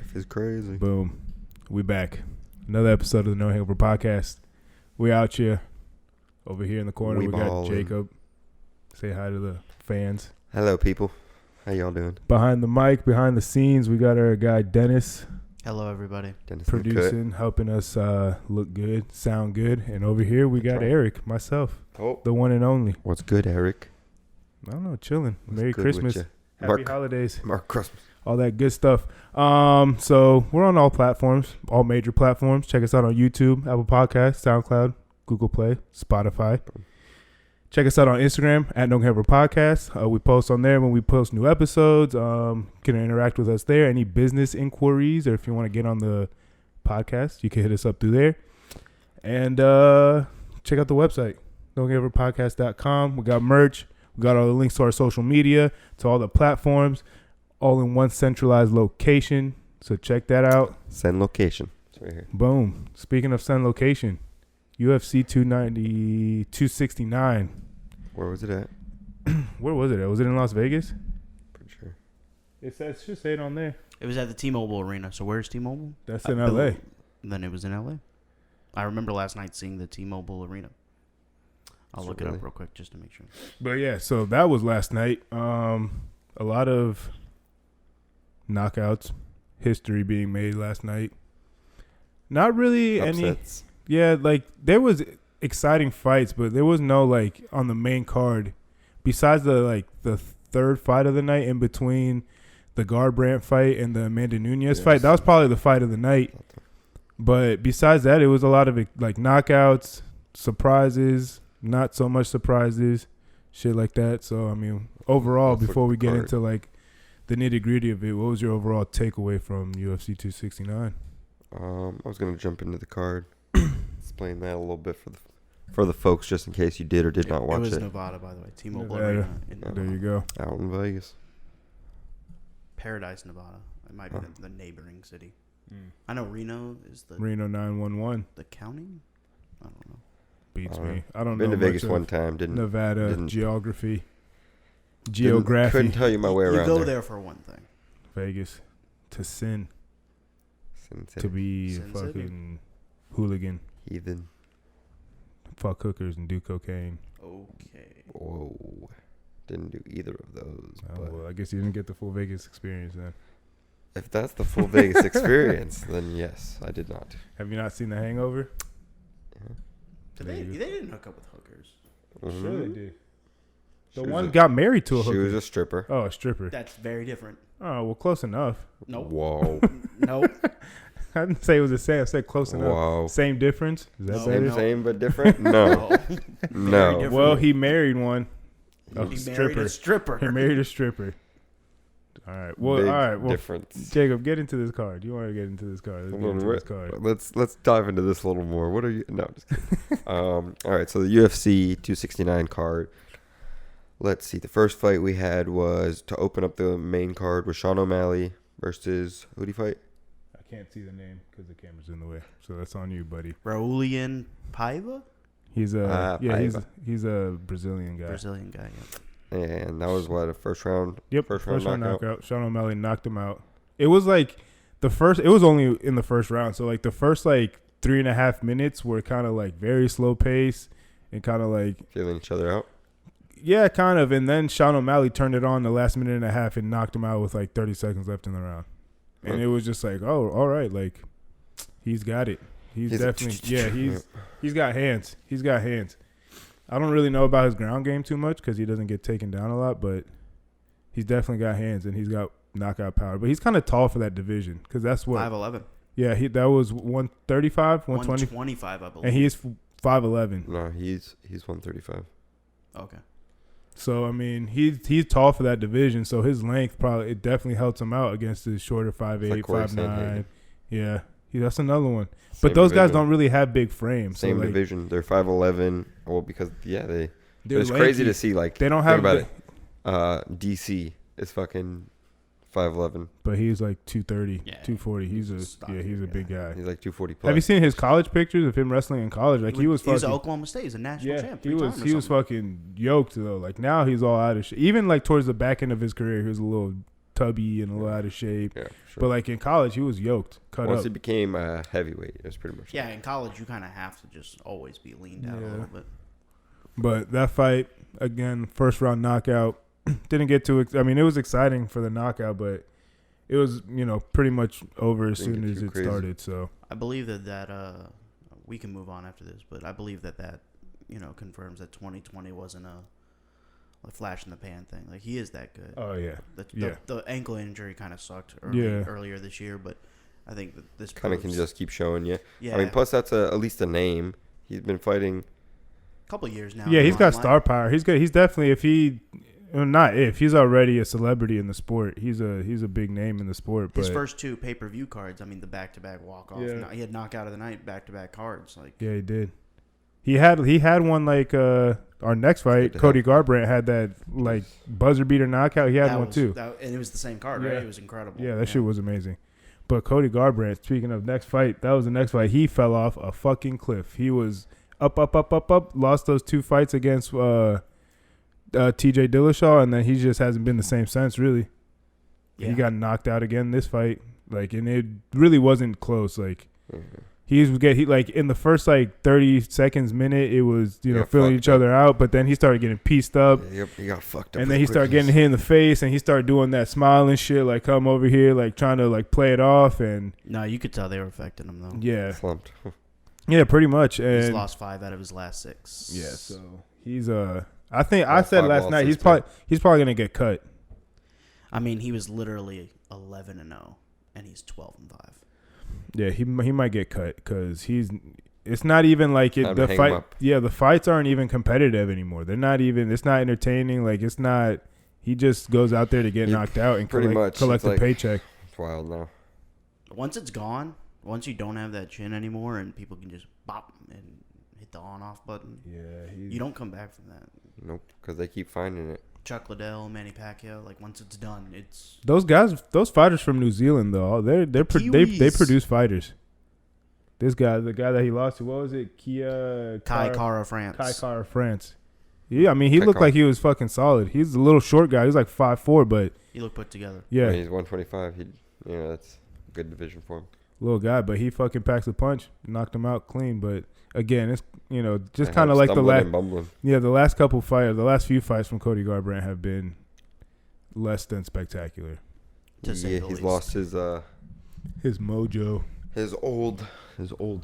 Life is crazy. Boom. We back. Another episode of the No Hangover podcast. We out here. Over here in the corner, we got Jacob. Say hi to the fans. Hello, people. How y'all doing? Behind the mic, behind the scenes, we got our guy Dennis. Hello, everybody. Dennis producing, helping us look good, sound good. And over here, we got Eric, myself, the one and only. What's good, Eric? I don't know, chilling. Merry Christmas. Happy holidays. Merry Christmas. All that good stuff. So we're on all platforms, all major platforms. Check us out on YouTube, Apple Podcasts, SoundCloud, Google Play, Spotify. Check us out on Instagram at No Hangover Podcast. We post on there when we post new episodes. Can interact with us there. Any business inquiries, or if you want to get on the podcast, you can hit us up through there. And check out the website, nohangoverpodcast.com. We got merch. We got all the links to our social media, to all the platforms, all in one centralized location. So check that out. Send location. It's right here. Boom. Speaking of send location, UFC 269. Where was it at? Where was it at? Was it in Las Vegas? Pretty sure. It should say it on there. It was at the T-Mobile Arena. So where's T-Mobile? That's in L.A. Then it was in L.A. I remember last night seeing the T-Mobile Arena. I'll look it up real quick just to make sure. But yeah, so that was last night. A lot of knockouts, history being made last night. Not really Upsets. Yeah, like there was exciting fights, but there was no like on the main card. Besides the third fight of the night, in between the Garbrandt fight and the Amanda Nunes fight, that was probably the fight of the night. But besides that, it was a lot of like knockouts, surprises, not so much surprises, shit like that. So I mean, overall, before we get into like the nitty gritty of it, what was your overall takeaway from UFC 269? I was gonna jump into the card, explain that a little bit for the folks, just in case you did or did not watch it. It was Nevada, by the way. T-Mobile Arena. There you go. Out in Vegas. Paradise, Nevada. It might be the neighboring city. I know Reno is the Reno 911. The county? I don't know. Beats me. I don't know. Been to Vegas one time. Nevada geography. Couldn't tell you my way around. You go there for one thing. Vegas to sin. To be a fucking hooligan. Heathen. Fuck hookers and do cocaine. Okay. Whoa. Didn't do either of those. Oh, well, I guess you didn't get the full Vegas experience then. If that's the full Vegas experience, then yes, I did not. Have you not seen The Hangover? Yeah. They didn't hook up with hookers. Mm-hmm. Sure they did. The one got married to a hooker. She was a stripper. Oh, a stripper. That's very different. Oh, well, close enough. Nope. Whoa. Nope. I didn't say it was the same. I said close enough. Whoa. Same difference? Is that better? Same but different? No. No. Well, he married one. He married a stripper. He married a stripper. All right. Well, difference. Jacob, get into this card. You want to get into this card? Let's dive into this a little more. What are you? No, just kidding. All right. So the UFC 269 card. Let's see. The first fight we had was to open up the main card with Sean O'Malley versus who did he fight? I can't see the name because the camera's in the way. So that's on you, buddy. Raulian Paiva? He's a he's a Brazilian guy. Yeah. And that was what, a first round? Yep. First round knockout. Sean O'Malley knocked him out. It was like it was only in the first round. So like the first like 3.5 minutes were kind of like very slow pace and kind of like feeling each other out. Yeah, kind of. And then Sean O'Malley turned it on the last minute and a half and knocked him out with like 30 seconds left in the round. And it was just like, oh, all right, like he's got it. He's definitely he's got hands. He's got hands. I don't really know about his ground game too much because he doesn't get taken down a lot, but he's definitely got hands and he's got knockout power. But he's kind of tall for that division because that's what 5'11". Yeah, that was 135, 120, 125, I believe. And he's 5'11". No, he's 135. Okay. So I mean, he's tall for that division. So his length it definitely helps him out against his shorter 5'8", like 5'9". Yeah. That's another one. But those guys don't really have big frames. Same division. They're 5'11". Well, because it's crazy to see. Like, they don't have about it. DC is fucking 5'11". But he's like 230, 240. He's a big guy. He's like 240 plus. Have you seen his college pictures of him wrestling in college? Like he was at Oklahoma State. He's a national champ. He was fucking yoked though. Like now he's all out of shit. Even like towards the back end of his career, he was a little tubby and a little out of shape. Yeah, sure. But like in college, he was yoked, cut Once up. he became a heavyweight, it was pretty much. Yeah, in college, you kind of have to just always be leaned out a little bit. But that fight, again, first round knockout, didn't get too. I mean, it was exciting for the knockout, but it was pretty much over as soon as it started. So I believe that we can move on after this, but I believe that confirms that 2020 wasn't a flash in the pan thing. Like, he is that good. Oh yeah, the ankle injury kind of sucked earlier this year, but I think that this kind of can just keep showing you. Yeah, I mean, plus that's at least a name. He's been fighting a couple of years now. Yeah, he's got star power. He's good. He's definitely he's already a celebrity in the sport. He's a big name in the sport. But his first 2 pay-per-view cards, I mean, the back-to-back walk-off. Yeah. He had knockout of the night back-to-back cards. Like, yeah, he did. He had one like our next fight. Cody Garbrandt had that like buzzer beater knockout. He had one too, and it was the same card, right? It was incredible. Yeah, that shit was amazing. But Cody Garbrandt, speaking of next fight, that was the next fight. He fell off a fucking cliff. He was up, lost those 2 fights against TJ Dillashaw, and then he just hasn't been the same since, really. Yeah. He got knocked out again this fight, like, and it really wasn't close. Like, he like in the first like 30 seconds, minute, it was filling each other out, but then he started getting pieced up. Yeah, he got fucked up. And then he started getting hit in the face, and he started doing that smiling shit, like come over here, like trying to like play it off. And no, you could tell they were affecting him though. Yeah, slumped. Yeah, pretty much. And he's lost 5 out of his last 6. Yeah, so he's I think I said last night he's probably gonna get cut. I mean, he was literally 11-0, and he's 12-5. Yeah, he might get cut because it's not even like it. The fight, the fights aren't even competitive anymore. They're not even. It's not entertaining. Like, it's not. He just goes out there to get knocked out and collect a paycheck. It's wild now. Once it's gone, once you don't have that chin anymore, and people can just bop and hit the on-off button. Yeah, you don't come back from that. Nope, because they keep finding it. Chuck Liddell, Manny Pacquiao, like once it's done, it's those guys. Those fighters from New Zealand, though, they produce fighters. This guy, the guy that he lost to, what was it? Kai Kara France. Kai Kara France. Yeah, I mean, he looked like he was fucking solid. He's a little short guy. He's like 5'4", but he looked put together. Yeah, I mean, he's 125. That's a good division for him. Little guy, but he fucking packs a punch, knocked him out clean. But again, it's just kind of like the last couple fights, the last few fights from Cody Garbrandt have been less than spectacular. He's lost his mojo, his old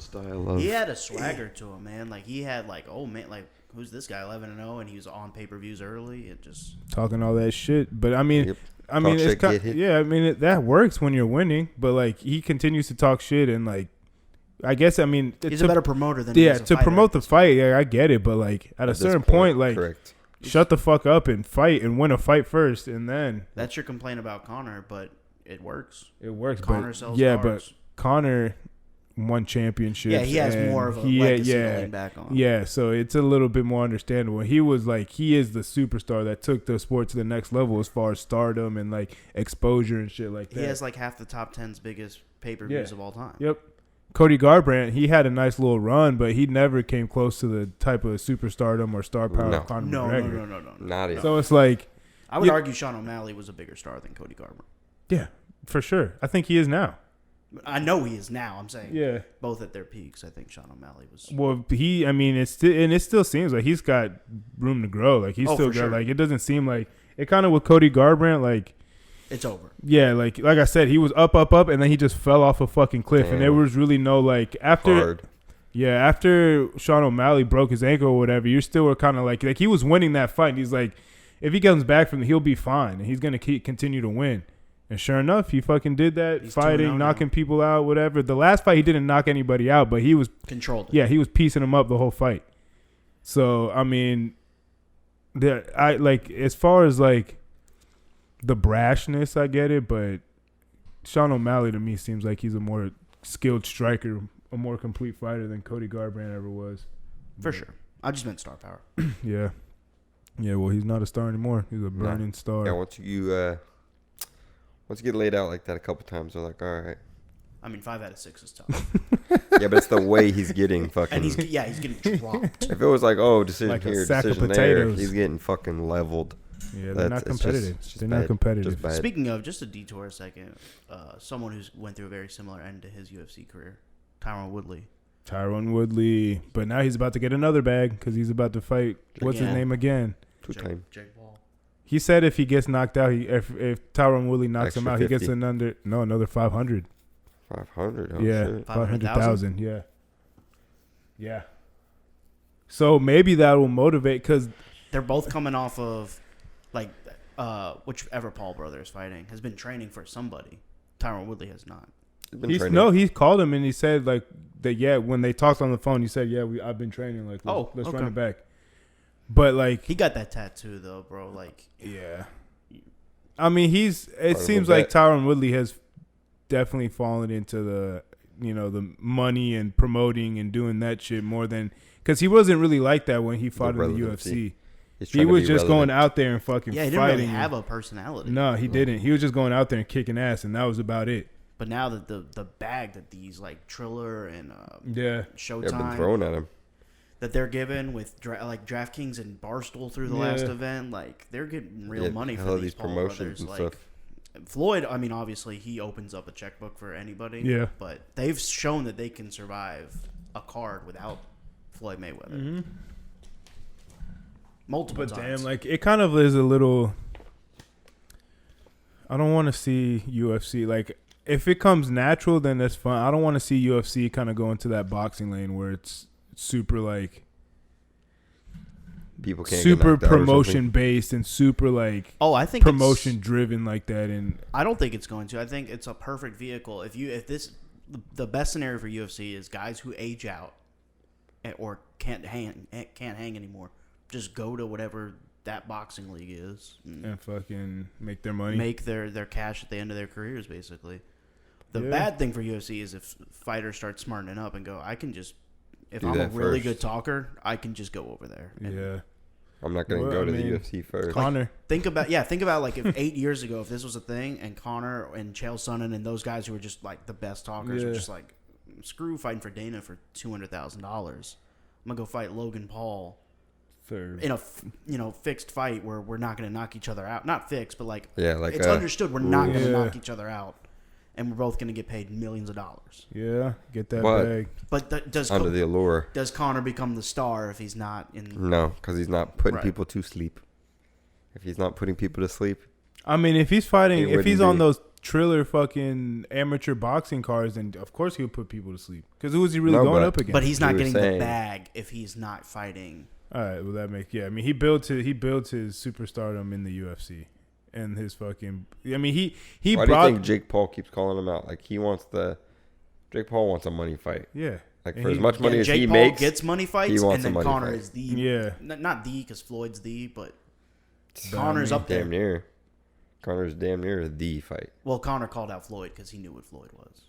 style of. He had a swagger to him, man. Like, he had like, oh man, like, who's this guy, 11-0, and he was on pay-per-views early. It just talking all that shit. But I mean. Yep. I mean, that works when you're winning, but like he continues to talk shit and like, I guess he's a better promoter than he is a to fighter. Promote the fight. Yeah, I get it, but like at a certain point, like shut the fuck up and fight and win a fight first, and then that's your complaint about Conor, but it works. It works. Conor sells cars. But Conor won championships. Yeah, he has more of a legacy to lean back on. Yeah, so it's a little bit more understandable. He was like, he is the superstar that took the sport to the next level as far as stardom and like exposure and shit like that. He has like half the top 10's biggest pay-per-views of all time. Yep. Cody Garbrandt, he had a nice little run, but he never came close to the type of superstardom or star power of Conor McGregor. No. Not even. So it's like, I would argue Sean O'Malley was a bigger star than Cody Garbrandt. Yeah, for sure. I think he is now. I know he is now. I'm saying, yeah, both at their peaks. I think Sean O'Malley was. Well, it still seems like he's got room to grow. Like he's still got like, it doesn't seem like it. Kind of with Cody Garbrandt, like it's over. Yeah, like I said, he was up, and then he just fell off a fucking cliff, and there was really no like after. Yeah, after Sean O'Malley broke his ankle or whatever, you still were kind of like he was winning that fight. And he's like, if he comes back from, he'll be fine, and he's gonna continue to win. And sure enough, he fucking did that, he's fighting, knocking people out, whatever. The last fight, he didn't knock anybody out, but he was controlled. Yeah, he was piecing them up the whole fight. So I mean, as far as like the brashness, I get it, but Sean O'Malley to me seems like he's a more skilled striker, a more complete fighter than Cody Garbrandt ever was. For sure. I just meant star power. Yeah. Yeah, well, he's not a star anymore. He's a burning star. Yeah, once you get laid out like that a couple times, they're like, all right. I mean, 5 out of 6 is tough. Yeah, but it's the way he's getting fucking. And he's getting dropped. If it was like, decision like here, decision there, he's getting fucking leveled. Yeah, they're not It's just- competitive. it's just They're bad. not competitive. Just bad. Speaking of, just a detour a second, someone who's went through a very similar end to his UFC career, Tyron Woodley. Tyron Woodley, but now he's about to get another bag because he's about to fight. What's his Again. name again? Two-time. Jake Paul. He said if he gets knocked out, if Tyron Woodley knocks him Extra out, he gets 50. another 500. 500. Oh, Yeah, shit. 500,000. Yeah, yeah. So maybe that will motivate because They're both coming off of, like, whichever Paul brother is fighting has been training for somebody. Tyron Woodley has not. He's been training. he called him and he said like that. Yeah, when they talked on the phone, he said, I've been training. Like, let's run okay. it back. But like, He got that tattoo though, bro. Like, yeah. I mean, it of seems a like bet. Tyron Woodley has definitely fallen into the money and promoting and doing that shit more than because he wasn't really like that when he fought in the relevancy. UFC. He's He trying to was be just relevant. going out there and fucking yeah, he didn't fighting. really have a personality. No, he didn't. He was just going out there and kicking ass, and that was about it. But now that the bag that these like Triller and Yeah. Showtime They've been thrown at him. that they're given with like DraftKings and Barstool through the last event, like they're getting real money for these Paul promotions brothers. and Like stuff. Floyd, I mean, obviously he opens up a checkbook for anybody. Yeah. But they've shown that they can survive a card without Floyd Mayweather. Mm-hmm. Multiple But times. damn, like it kind of is a little. I don't want to see UFC like if it comes natural, then that's fine. I don't want to see UFC kind of go into that boxing lane where it's super like People can't get super knocked out or promotion something. based and super like I think promotion driven like that. And I don't think it's going to. I think it's a perfect vehicle. The best scenario for UFC is guys who age out or can't hang anymore. Just go to whatever that boxing league is and fucking make their money. make their cash at the end of their careers. Basically, the Yeah. bad thing for UFC is if fighters start smartening up and go, I can just if Do I'm a that really first. good talker, I can just go over there. And Yeah. I'm not going to Well, go I to mean, the UFC first. Connor. Think about like if 8 years ago, if this was a thing, and Connor and Chael Sonnen and those guys who were just like the best talkers were Yeah. just like, screw fighting for Dana for $200,000. I'm gonna go fight Logan Paul Third. in a fixed fight where we're not gonna knock each other out. Not fixed, but like Yeah, like it's understood we're not gonna Yeah. knock each other out, and we're both gonna get paid millions of dollars. Yeah. Get that But- bag. But does under the allure. does Connor become the star if he's not in? No, because he's not putting Right. people to sleep. If he's not putting people to sleep, I mean, if he's fighting, It if he's wouldn't on be. those Triller fucking amateur boxing cards, then of course he'll put people to sleep. Because who is he really No, going but- up against? But he's He not was getting the saying- bag if he's not fighting. All right, well that makes I mean, he built his superstardom in the UFC, and his fucking. I mean, he why brought. do you think Jake Paul keeps calling him out? Like Jake Paul wants a money fight. Yeah. Like And for as he- much money Yeah, as Jake he Paul makes, gets money fights, he wants and a then money Connor fight. is the Yeah. not the because Floyd's the, but But, Connor's I mean, up there. damn near. Connor's damn near the fight. Well, Connor called out Floyd because he knew what Floyd was.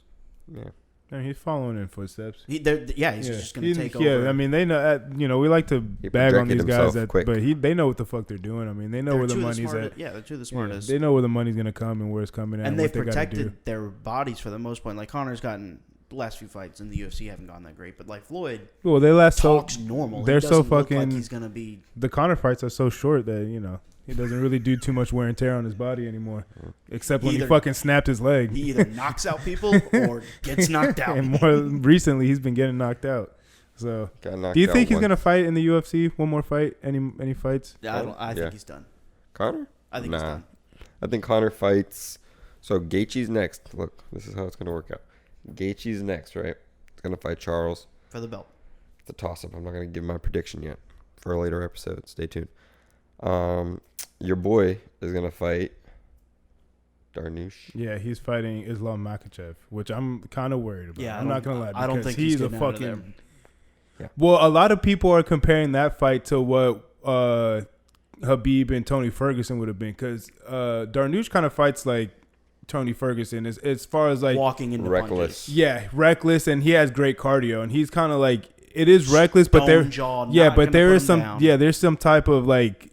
Yeah. I mean, he's following in footsteps. He's just gonna take over. Yeah, I mean, they know. We like to He bag on projected these guys, himself quick. but they know what the fuck they're doing. I mean, they know They're where the two of money's smartest- at. Yeah, they're two of the Yeah, smartest. they know where the money's gonna come and where it's coming at, and what they've they gotta do. protected their bodies for the most part. Like Connor's gotten the last few fights in the UFC haven't gone that great, but like Floyd Well, they last so talks normal. they're He so doesn't look fucking. like he's gonna be. The Connor fights are so short that he doesn't really do too much wear and tear on his body anymore, except when he Either- fucking snapped his leg. He either knocks out people or gets knocked out. And more recently, he's been getting knocked out. So, Got knocked do you out think he's once. gonna fight in the UFC? One more fight? Any fights? I Yeah. think he's done. Connor? I think he's Nah. done. I think Connor fights. So Gaethje's next. Look, this is how it's gonna work out. Gaethje's next, right? He's gonna fight Charles. For the belt. It's a toss-up. I'm not gonna give my prediction yet for a later episode. Stay tuned. Your boy is gonna fight Darnoush. Yeah, he's fighting Islam Makhachev, which I'm kind of worried about. Yeah, I'm not gonna lie. I don't because think he's he's a getting out of fucking. Yeah. Well, a lot of people are comparing that fight to what Habib and Tony Ferguson would have been, because Darnoush kind of fights like Tony Ferguson as far as like Walking into reckless. punches. yeah, reckless, and he has great cardio, and he's kind of like it is reckless, but there Stone jaw, yeah, not but gonna there put is him some down. there's some type of like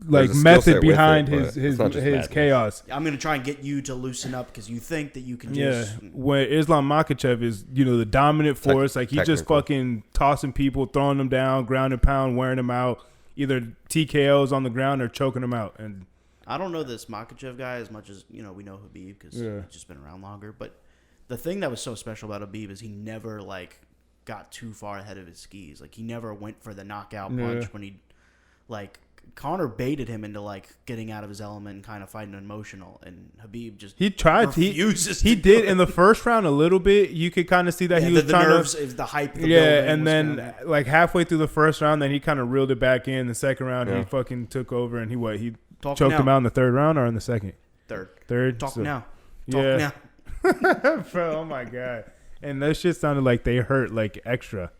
There's a skill method set with behind it, but his it's not just madness. chaos. I'm gonna try and get you to loosen up because you think that you can Yeah, just. where Islam Makhachev is, the dominant force. Like he's just technical. fucking tossing people, throwing them down, ground and pound, wearing them out. either TKOs on the ground or choking him out. And I don't know this Makhachev guy as much as we know Khabib because he's just been around longer. But the thing that was so special about Khabib is he never like got too far ahead of his skis. Like he never went for the knockout punch when he like. Conor baited him into like getting out of his element and kind of fighting emotional, and Khabib just he tried. He did in the first round a little bit. You could kind of see that he was trying nerves, to the hype. And then like halfway through the first round, then he kind of reeled it back in. The second round, he fucking took over, and he choked him out in the third round or in the second. Third. Talk now. Bro, oh my god, and that shit sounded like they hurt like extra,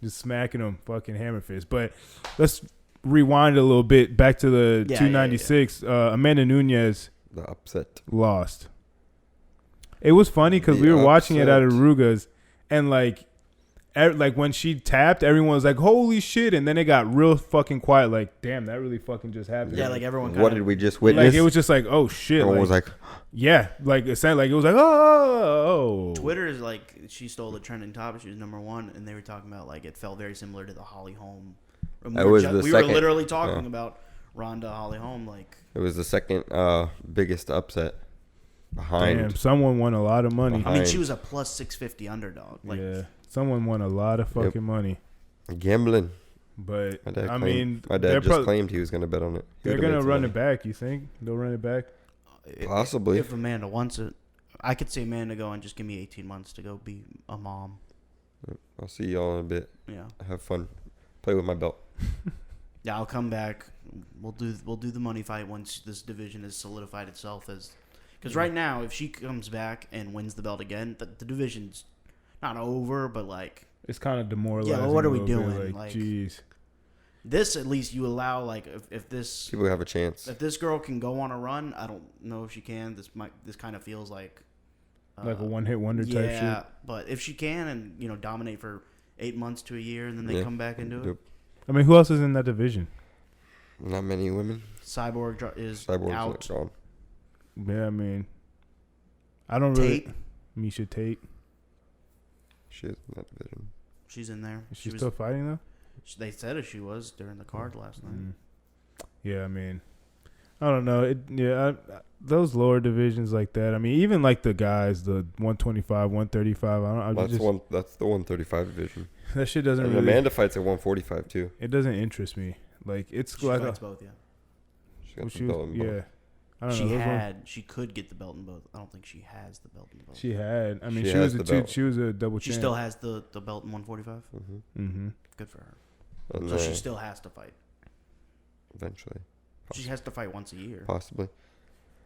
just smacking him fucking hammer fist. But let's rewind a little bit back to the 296. Amanda Nunes, the upset, lost. It was funny because we were watching it at Aruga's, and like when she tapped, everyone was like, "Holy shit!" And then it got real fucking quiet. Like, damn, that really fucking just happened. Yeah, like everyone. What did we just witness? Like it was just like, oh shit. Everyone was like, yeah, like it sounded like it was like, oh. Twitter is like she stole the trending topic. She was number one, and they were talking about like it felt very similar to the Holly Holm. We were literally talking about Ronda Holly Holm. Like it was the second biggest upset behind. Damn, someone won a lot of money. I mean, she was a plus 650 underdog. Like, yeah, someone won a lot of fucking money. Gambling. But my dad just claimed he was going to bet on it. They're going to run it back. You think they'll run it back? Possibly. If Amanda wants it, I could see Amanda go and just give me 18 months to go be a mom. I'll see y'all in a bit. Yeah. Have fun. Play with my belt. Yeah, I'll come back. We'll do the money fight once this division has solidified itself as. Because right now, if she comes back and wins the belt again, the division's not over, but like it's kind of demoralizing. Yeah, what are we doing? Like, jeez. This at least you allow like if this people have a chance. If this girl can go on a run, I don't know if she can. This kind of feels like a one-hit wonder type shit. Yeah, but if she can and dominate for 8 months to a year and then they come back and do it. I mean, who else is in that division? Not many women. Cyborg is out. Gone. Yeah, I mean, I don't really. Misha Tate. She's in that division. She's in there. Is she still fighting though? They said she was during the card last night. Yeah, I mean, I don't know. Those lower divisions like that. I mean, even like the guys, the 125, 135. That's the 135 division. That shit doesn't and really. Amanda fights at 145 too. It doesn't interest me. Like it's she like fights both. Yeah. She got the belt in both. I don't know. She could get the belt in both. I don't think she has the belt in both. She had. I mean, she was a double champ. She still has the belt in 145. Mm-hmm. Good for her. And so she still has to fight. Eventually. She has to fight once a year. Possibly.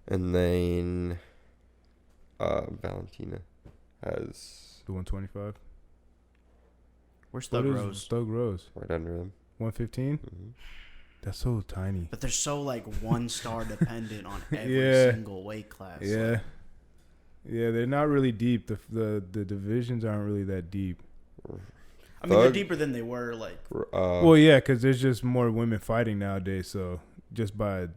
And then Valentina has the 125. Where's Thug Rose? Thug Rose. Right under them. 115? Mm-hmm. That's so tiny. But they're so like one star dependent on every single weight class. Yeah. Like. Yeah, they're not really deep. The divisions aren't really that deep. I mean, they're deeper than they were. Like, well, yeah, because there's just more women fighting nowadays. So just by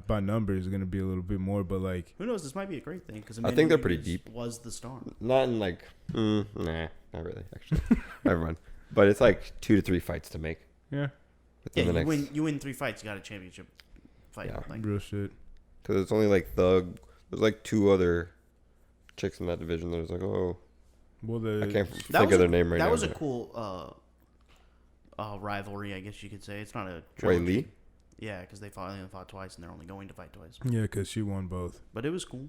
numbers, it's gonna be a little bit more. But like, who knows? This might be a great thing because I think they're pretty deep. Was the star? Not in like, nah, not really. Actually, never mind. But it's like 2 to 3 fights to make. Yeah. Yeah, you win 3 fights, you got a championship fight. Yeah. Like, real shit. Because it's only like Thug. There's like 2 other chicks in that division. There's like, oh. Well, I can't think of their name right now. That was a cool rivalry, I guess you could say. It's not a trilogy. Lee? Yeah, because they only fought twice, and they're only going to fight twice. Yeah, because she won both. But it was cool.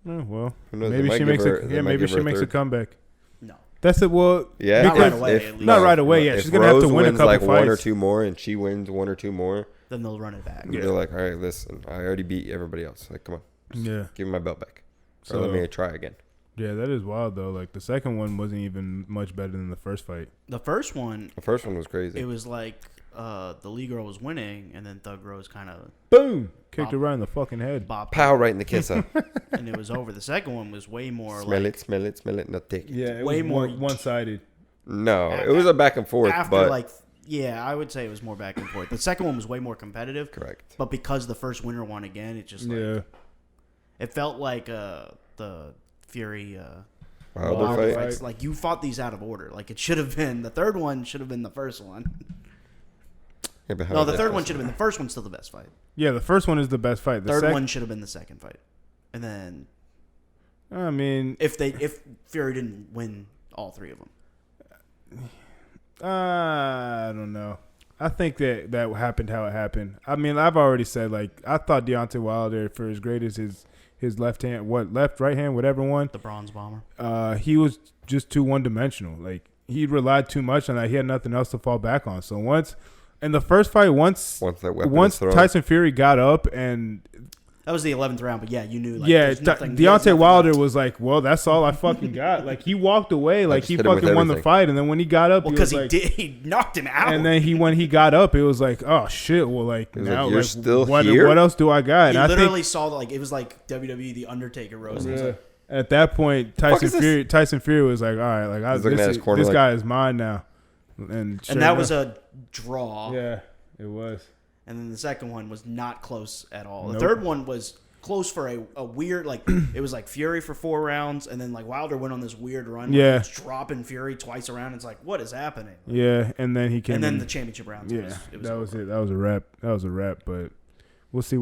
Oh, well, maybe she makes a comeback. No. That's it. Well, yeah, not right away. Not right away. Yeah, she's gonna have to win a couple like fights. 1 or 2 more, and she wins 1 or 2 more. Then they'll run it back. Yeah. They're like, all right, listen, I already beat everybody else. Like, come on, give me my belt back. So let me try again. Yeah, that is wild though. Like the second one wasn't even much better than the first fight. The first one was crazy. It was like the Lee girl was winning, and then Thug Rose kind of boom kicked her right in the fucking head. Pow, right in the kisser. And it was over. The second one was way more smell it, not take it. Yeah, way more one-sided. No, it was a back and forth. I would say it was more back and forth. The second one was way more competitive. Correct. But because the first winner won again, it just it felt like the Fury Wilder fights. Like you fought these out of order. Like it should have been the third one should have been the first one. Yeah, but how No, did the that third one go? should have been. The first one's still the best fight. Yeah, the first one is the best fight. The Third one should have been the second fight. And then I mean, if Fury didn't win all three of them. I don't know. I think that happened how it happened. I mean, I've already said, like, I thought Deontay Wilder, for as great as his left hand, right hand, whatever one. The Bronze Bomber. He was just too one-dimensional. Like, he relied too much on that. He had nothing else to fall back on. So in the first fight, once Tyson Fury got up and that was the 11th round, but yeah, you knew. Like, Deontay Wilder was like, "Well, that's all I fucking got." Like, he walked away, like he fucking won the fight, and then when he got up, because he knocked him out, and then when he got up, it was like, "Oh shit!" Well, like now, you're like, still what here? What else do I got? He literally saw like it was like WWE, the Undertaker rose. Yeah. Like, at that point, Tyson Fury was like, "All right, like this guy is mine now," and that was a draw. Yeah, it was. And then the second one was not close at all. Nope. The third one was close for a weird, like, it was like Fury for 4 rounds, and then, like, Wilder went on this weird run. Yeah. Where he was dropping Fury twice around. It's like, what is happening? Yeah, and then he came and then in. the championship rounds. Yeah, that was it. That was a wrap, but we'll see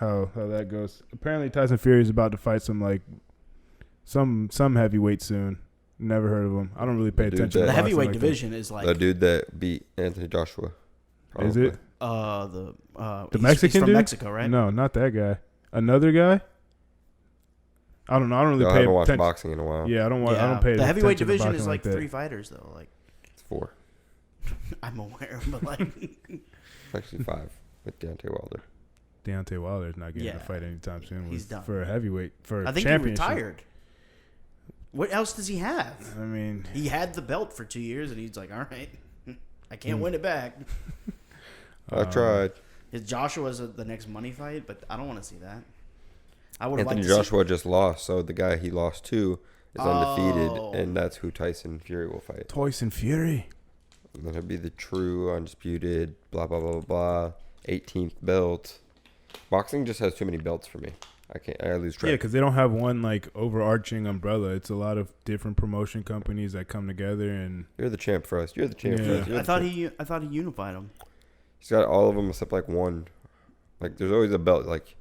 how that goes. Apparently, Tyson Fury is about to fight some heavyweight soon. Never heard of him. I don't really pay attention to the heavyweight like division is like the dude that beat Anthony Joshua. Probably. Is it? The Mexican he's from dude? Mexico, right? No, not that guy. Another guy? I don't know. I don't really I pay haven't watched attention. boxing in a while. Yeah, I don't pay the heavyweight attention to division boxing is like that. 3 fighters though. Like It's 4. I'm aware, but like It's actually 5 with Deontay Wilder. Deontay Wilder's not getting a fight anytime soon. He's done. For a heavyweight. For a I think he championship. retired. What else does he have? I mean, he had the belt for 2 years, and he's like, all right, I can't win it back. I tried. Joshua's the next money fight, but I don't want to see that. I would Anthony Joshua just lost, so the guy he lost to is undefeated, and that's who Tyson Fury will fight. Tyson Fury. And then he'll be the true, undisputed, blah, blah, blah, blah, 18th belt. Boxing just has too many belts for me. I lose track. Yeah, because they don't have one, like, overarching umbrella. It's a lot of different promotion companies that come together and... You're the champ for us. You're the champ for us. I thought he unified them. He's got all of them except, like, one. Like, there's always a belt, like...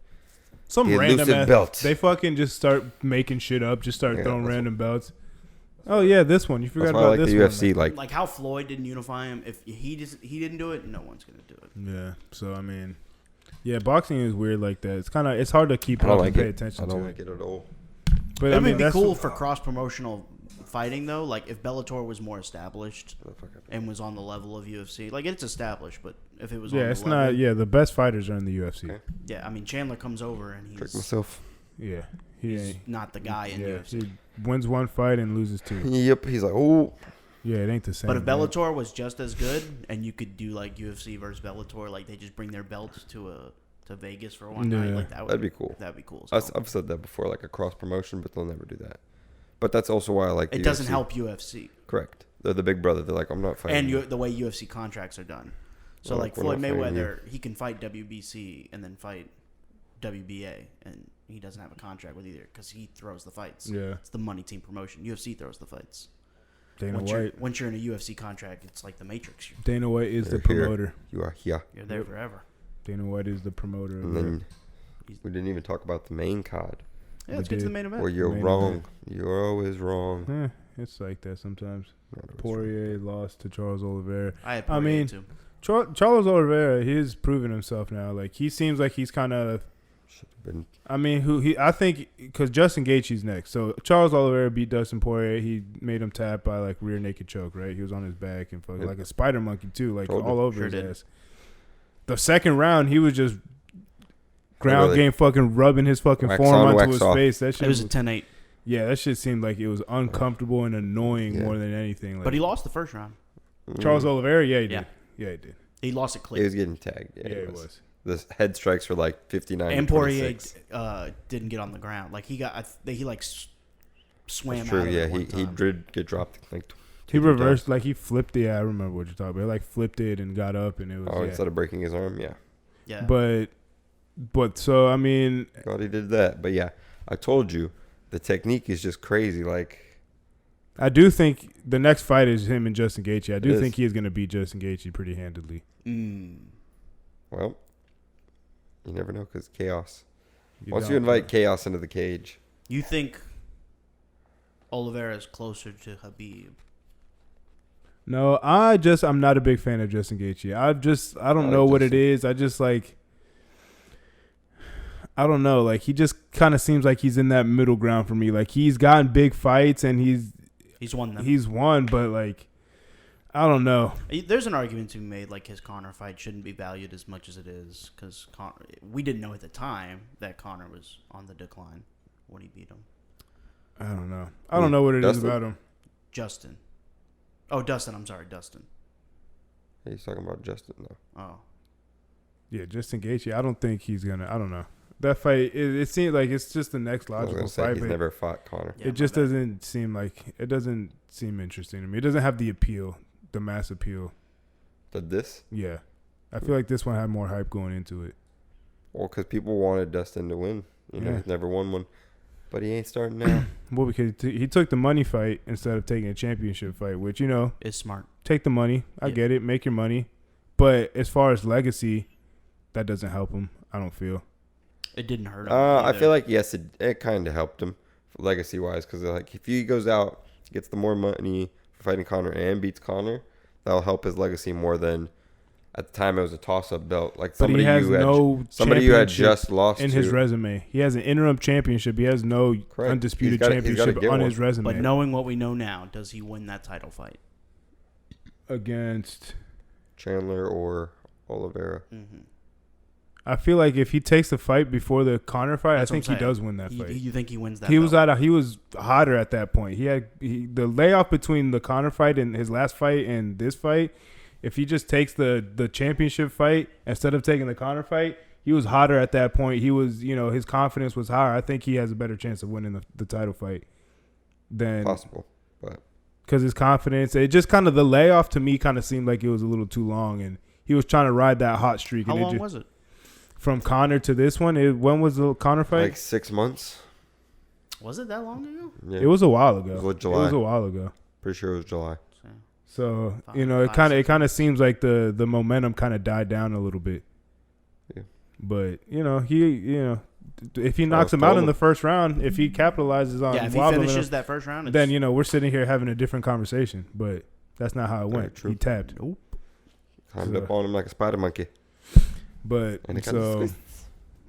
Some random ass belts. They fucking just start making shit up, just start throwing random belts. Oh yeah, this one. You forgot about this the one. UFC, like how Floyd didn't unify him. If he didn't do it, no one's gonna do it. Yeah. So I mean, yeah, boxing is weird like that. It's hard to keep up and pay attention to. I don't like it at all. But it would be cool for cross promotional fighting though. Like if Bellator was more established and was on the level of UFC, like it's established, but if it was it's not. Yeah, the best fighters are in the UFC. Okay. Yeah, I mean Chandler comes over and Trick myself. Yeah, he's not the guy in UFC. He wins one fight and loses 2. Yep, he's like, oh. Yeah, it ain't the same. But if Bellator was just as good, and you could do like UFC versus Bellator, like they just bring their belts to Vegas for one night, like that'd be cool. That'd be cool. I've said that before, like a cross promotion, but they'll never do that. But that's also why I like. It doesn't help UFC. Correct. They're the big brother. They're like, I'm not fighting. And the way UFC contracts are done. So like Floyd Mayweather, he can fight WBC and then fight WBA, and he doesn't have a contract with either because he throws the fights. Yeah, it's the money team promotion. UFC throws the fights. Dana White. Once you're in a UFC contract, it's like the Matrix. Dana White is the promoter. You are here. You're there forever. Dana White is the promoter. And then we didn't even talk about the main card. Yeah, let's get to the main event. Well, you're wrong. Event. You're always wrong. Yeah, it's like that sometimes. Poirier lost to Charles Oliveira. I had Poirier too. Charles Oliveira, he's proven himself now. Like he seems like he's kind of. I mean, I think because Justin Gaethje's next. So Charles Oliveira beat Dustin Poirier. He made him tap by like rear naked choke. Right, he was on his back and like a spider monkey too, like all over his ass. The second round, he was just ground game fucking rubbing his fucking forearm onto his face. That shit was a 10-8. Yeah, that shit seemed like it was uncomfortable and annoying more than anything. Like, but he lost the first round. Charles Oliveira, yeah, he did. Yeah, he did. He lost it clear. He was getting tagged. Yeah, it was. The head strikes were like 59. And Poirier didn't get on the ground. Like he swam. That's true. Out of Yeah, it he did get dropped. Like he reversed, like he flipped it. Yeah, I remember what you're talking about. He like flipped it and got up, and it was. Instead of breaking his arm, yeah. Yeah. But so I mean, God, he did that. But yeah, I told you, the technique is just crazy. Like, I do think the next fight is him and Justin Gaethje. I do think he is going to beat Justin Gaethje pretty handedly. Well, you never know because chaos. You Once don't. you invite chaos into the cage, You think Oliveira is closer to Habib? No, I'm not a big fan of Justin Gaethje. I don't I know like what it Justin. is. I just like, I don't know. Like he just kind of seems like he's in that middle ground for me. Like he's gotten big fights and He's won them. he's won, but like, I don't know. There's an argument to be made like his Conor fight shouldn't be valued as much as it is because we didn't know at the time that Conor was on the decline when he beat him. I don't know. I don't know what it is Dustin? about him. Justin. Oh, Dustin. I'm sorry, Dustin. he's talking about Justin though. Oh. Yeah, Justin Gaethje. I don't think he's gonna. I don't know. That fight. It seems like it's just the next I was logical gonna say fight. he's But never fought Conor. Yeah, it just my bad. doesn't seem like it doesn't seem interesting to me. It doesn't have the appeal, the mass appeal. Did this? Yeah, I feel like this one had more hype going into it. Well, because people wanted Dustin to win. You know, Yeah. he's never won one, but he ain't starting now. Well, because he took the money fight instead of taking a championship fight, which It's smart. take the money. I Yeah. get it, make your money, but as far as legacy, that doesn't help him. I don't feel. It didn't hurt him. I either. feel like yes, it kind of helped him legacy wise because like if he goes out, gets the more money for fighting Conor and beats Conor, that'll help his legacy more than at the time it was a toss up belt. Like But he somebody has no you had championship just lost in to. his resume. He has an interim championship. He has no Correct. undisputed He's gotta championship get on one. his resume. But knowing what we know now, does he win that title fight? Against, Chandler or Oliveira. Mm-hmm. I feel like if he takes the fight before the Conor fight, That's I think what he I'm does win that fight. You think he wins that? He was belt? he was hotter at that point. He had the layoff between the Conor fight and his last fight and this fight. If he just takes the championship fight instead of taking the Conor fight, he was hotter at that point. He was, his confidence was higher. I think he has a better chance of winning the title fight than Possible, but because his confidence. It just kind of the layoff to me kind of seemed like it was a little too long, and he was trying to ride that hot streak. How and long was it? From Conor to this one? When was the Conor fight? like 6 months. Was it that long ago? Yeah, It was a while ago. It was July. a while ago. pretty sure it was July. So Five, it kind of seems like the momentum kind of died down a little bit. Yeah. But if he knocks I him out told in him. the first round, if he capitalizes on Yeah, if he wobbling finishes him, that first round, it's, then we're sitting here having a different conversation. But that's not how it Very went. true. He tapped. Climbed So- up on him like a spider monkey. But And it got so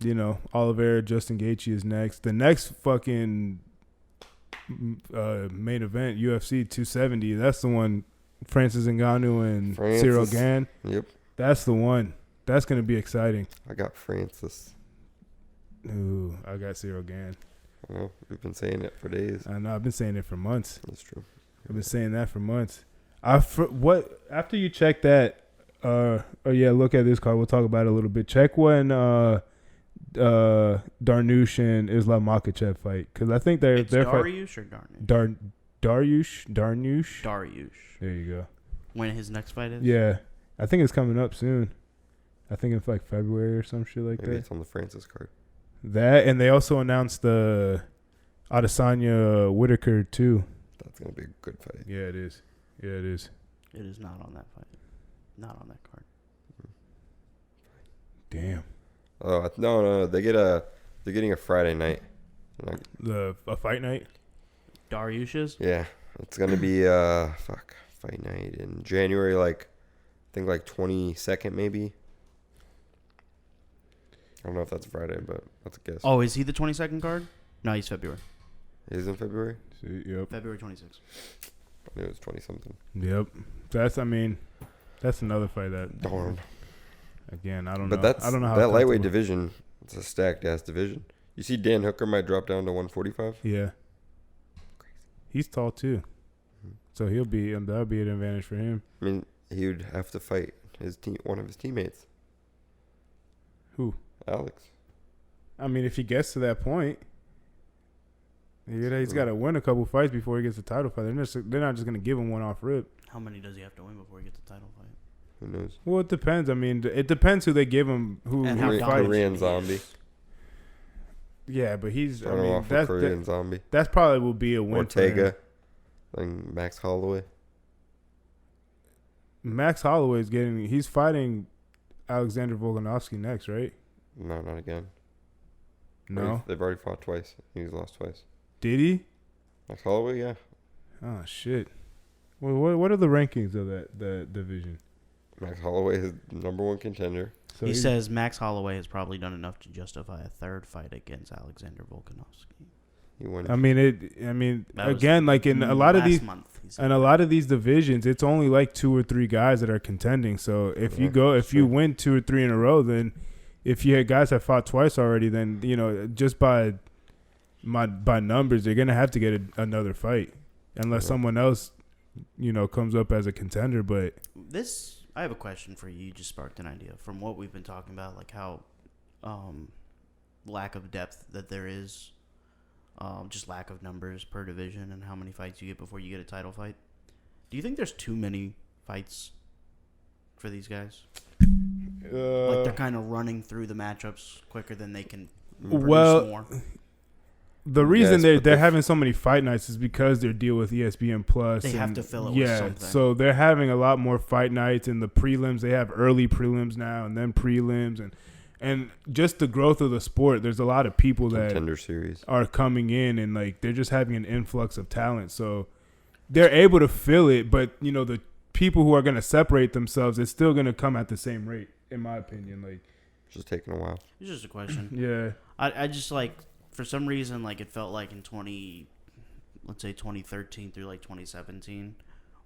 squeezed. Oliveira, Justin Gaethje is next. The next fucking main event, UFC 270. That's the one. Francis Ngannou and Cyril Francis. Gane. Yep, That's the one. That's gonna be exciting. I got Francis. Ooh, I got Cyril Gane. Well, we've been saying it for days. I know. I've been saying it for months. That's true. I've been saying that for months. After you check that? Look at this card. We'll talk about it a little bit. Check when Darnush and Islam Makhachev fight because I think they're fight. Dariush or Darnush? Darnush. Dariush. There you go. When his next fight is? Yeah, I think it's coming up soon. I think it's like February or some shit like Maybe that. it's on the Francis card. That and they also announced the Adesanya Whitaker too. That's gonna be a good fight. Yeah, it is. Yeah, it is. It is not on that fight. Not on that card. Damn. Oh no! They're getting a Friday night. Like, A fight night. Dariush's? yeah, it's gonna be fight night in January. Like I think like 22nd maybe. I don't know if that's Friday, but that's a guess. Oh, is he the 22nd card? No, he's February. It is in February. Yep. February 26th. I knew it was 20 something. Yep. That's another fight that. Darn. Again, I don't But know. that's I don't know how that lightweight comfortable- division. It's a stacked ass division. You see, Dan Hooker might drop down to 145. Yeah. He's tall too, so that'll be an advantage for him. I mean, he would have to fight one of his teammates, Who? Alex. I mean, if he gets to that point, he's got to win a couple fights before he gets the title fight. They're not just gonna give him one off rip. How many does he have to win before he gets the title fight? Who knows? Well, it depends. I mean, it depends who they give him. Who And how he dominant fights. Korean he is. zombie. Yeah, but he's. Starting off with Korean zombie. That's probably will be a win. For him. Ortega. Then Max Holloway. Max Holloway is he's fighting Alexander Volkanovski next, right? No, not again. No. They've already fought twice. He's lost twice. Did he? Max Holloway, yeah. Oh shit. Well, what are the rankings of that division? Max Holloway is number 1 contender. So He says Max Holloway has probably done enough to justify a third fight against Alexander Volkanovski. He won. I mean, That was again, like in a lot of last these, month, he said. in a lot of these divisions, it's only like 2 or 3 guys that are contending. So if you win 2 or 3 in a row, then if you had guys that fought twice already, then just by numbers, they're gonna have to get another fight, unless someone else, comes up as a contender. But I have a question for you. You just sparked an idea from what we've been talking about, like how lack of depth that there is. Just lack of numbers per division and how many fights you get before you get a title fight. Do you think there's too many fights for these guys? Like they're kind of running through the matchups quicker than they can produce more. The reason they're having so many fight nights is because their deal with ESPN Plus. They have to fill it with something. So they're having a lot more fight nights in the prelims. They have early prelims now and then prelims and just the growth of the sport. There's a lot of people that Contender series are coming in and like they're just having an influx of talent. So they're able to fill it, but the people who are going to separate themselves, it's still going to come at the same rate, in my opinion. Like, it's just taking a while. It's just a question. Yeah. I just like, for some reason, like it felt like in 2013 through like 2017,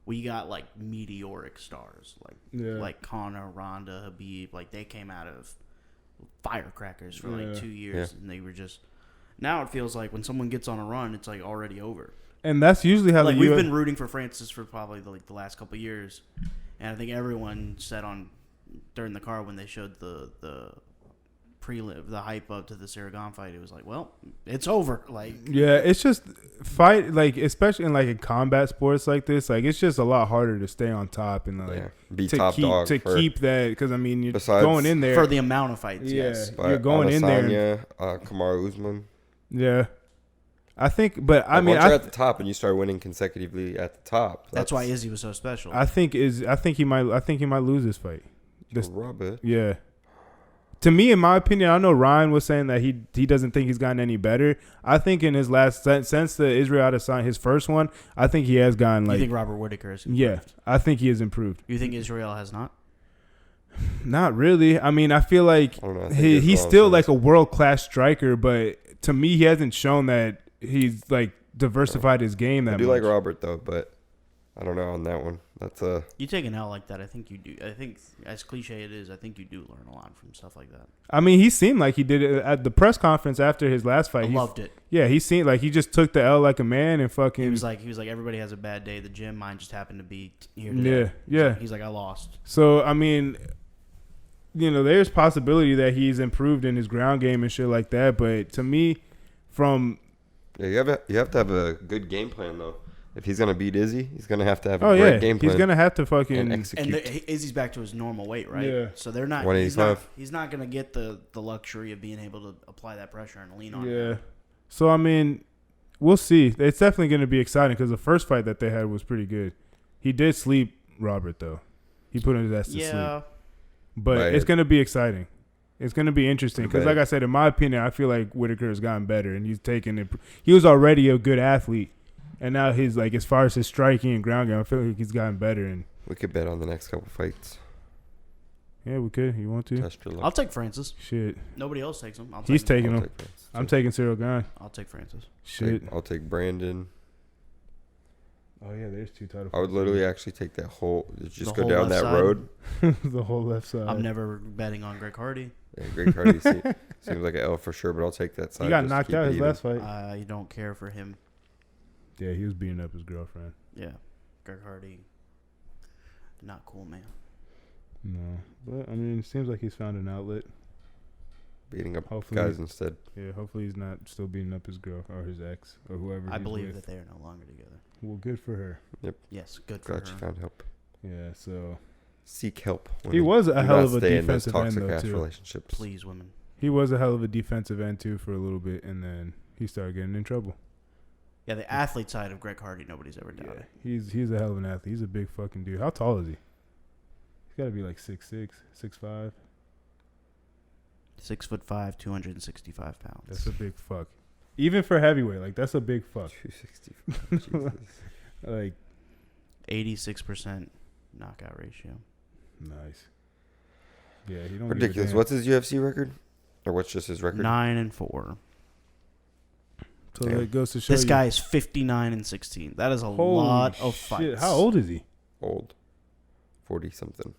we got like meteoric stars like Conor, Ronda, Habib. Like they came out of firecrackers for like 2 years, and they were just. Now it feels like when someone gets on a run, it's like already over. And that's usually how we've been rooting for Francis for probably the last couple of years, and I think everyone said during the car when they showed the prelim, the hype up to the Saragon fight, it was like, well, it's over. Like, yeah, it's just fight, like especially in combat sports like this, like it's just a lot harder to stay on top and be top dog keep that, because I mean you're besides, going in there for the amount of fights. Yeah, yes, you're going in there. Kamaru Usman. Yeah, I think, but I mean, once you're at the top and you start winning consecutively at the top, that's why Izzy was so special. I think he might lose this fight. Robert. Yeah. To me, in my opinion, I know Ryan was saying that he doesn't think he's gotten any better. I think in his last since the Israel Adesanya, his first one, I think he has gotten You think Robert Whittaker has improved? Yeah, I think he has improved. You think Israel has not? Not really. I mean, I feel like he's still like a world-class striker, but to me, he hasn't shown that he's like diversified his game that much. I do like Robert though, but I don't know on that one. That's you take an L like that. I think you do. I think as cliche it is, I think you do learn a lot from stuff like that. I mean, he seemed like he did it at the press conference after his last fight. I loved it. Yeah, he seemed like he just took the L like a man and fucking. He was like everybody has a bad day at the gym. Mine just happened to be here today. Yeah. He's like I lost. So I mean, there's possibility that he's improved in his ground game and shit like that. But to me, you have to have a good game plan though. If he's gonna beat Izzy, he's gonna have to have a great game plan. He's gonna have to fucking and execute. And Izzy's back to his normal weight, right? Yeah. So they're not. 185. He's not gonna get the luxury of being able to apply that pressure and lean on. Yeah. So I mean, we'll see. It's definitely gonna be exciting because the first fight that they had was pretty good. He did sleep Robert though. He put his ass to sleep. But it's gonna be exciting. It's going to be interesting because, like I said, in my opinion, I feel like Whittaker has gotten better and he's taken it. He was already a good athlete, and now he's like, as far as his striking and ground game, I feel like he's gotten better. And we could bet on the next couple fights. Yeah, we could. You want to? Test your luck. I'll take Francis. Shit. Nobody else takes him. He's taking him. I'm taking Cyril Gane. I'll take Francis. Shit. I'll take Brandon. Oh yeah, there's 2 titles. I would literally actually take that whole. Just go whole down that road. The whole left side. I'm never betting on Greg Hardy. Yeah, Greg Hardy seems like an L for sure, but I'll take that side. He got knocked out his last fight. I don't care for him. Yeah, he was beating up his girlfriend. Yeah, Greg Hardy. Not cool, man. No, but I mean, it seems like he's found an outlet. Beating up guys instead. Yeah, hopefully he's not still beating up his girl or his ex or whoever. I believe that they are no longer together. Well, good for her. Yep. Yes, good for her. Glad she found help. Yeah, so seek help. He was a hell of a defensive end though too. Relationships. Please, women. He was a hell of a defensive end too for a little bit, and then he started getting in trouble. Yeah, the athlete side of Greg Hardy, nobody's ever doubted. Yeah, he's a hell of an athlete. He's a big fucking dude. How tall is he? He's got to be like 6'6", 6'5". 6'5", 265 pounds. That's a big fuck. Even for heavyweight, like that's a big fuck. 265. Jesus. Like 86% knockout ratio. nice. Yeah, he don't Ridiculous. What's his UFC record? Or what's just his record? 9-4. So Damn. that goes to show This you. guy is 59-16. That is a Holy lot of shit. fights. How old is he? Old. 40 something.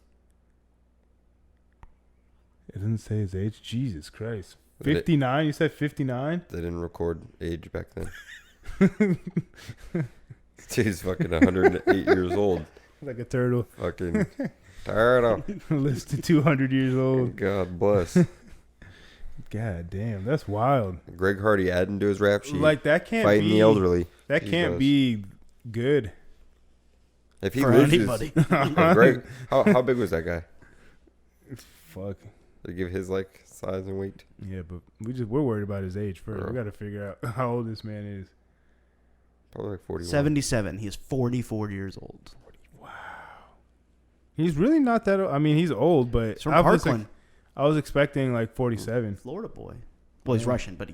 It doesn't say his age. Jesus Christ. They- 59? You said 59? They didn't record age back then. Dude's fucking 108 years old. Like a turtle. Fucking turtle. Listed 200 years old. God bless. God damn, that's wild. Greg Hardy adding to his rap sheet. Like that can't fighting be the elderly. That He can't does. be good. If he For loses, anybody. Like Greg, how big was that guy? Fuck. To give his like size and weight. Yeah, but we're worried about his age first. Bro. We got to figure out how old this man is. Probably like 41. 77. He is 44 years old. He's really not that old. I mean, he's old, but He's from I was Parkland, I was expecting like 47. Florida boy. Well, he's Yeah. Russian, but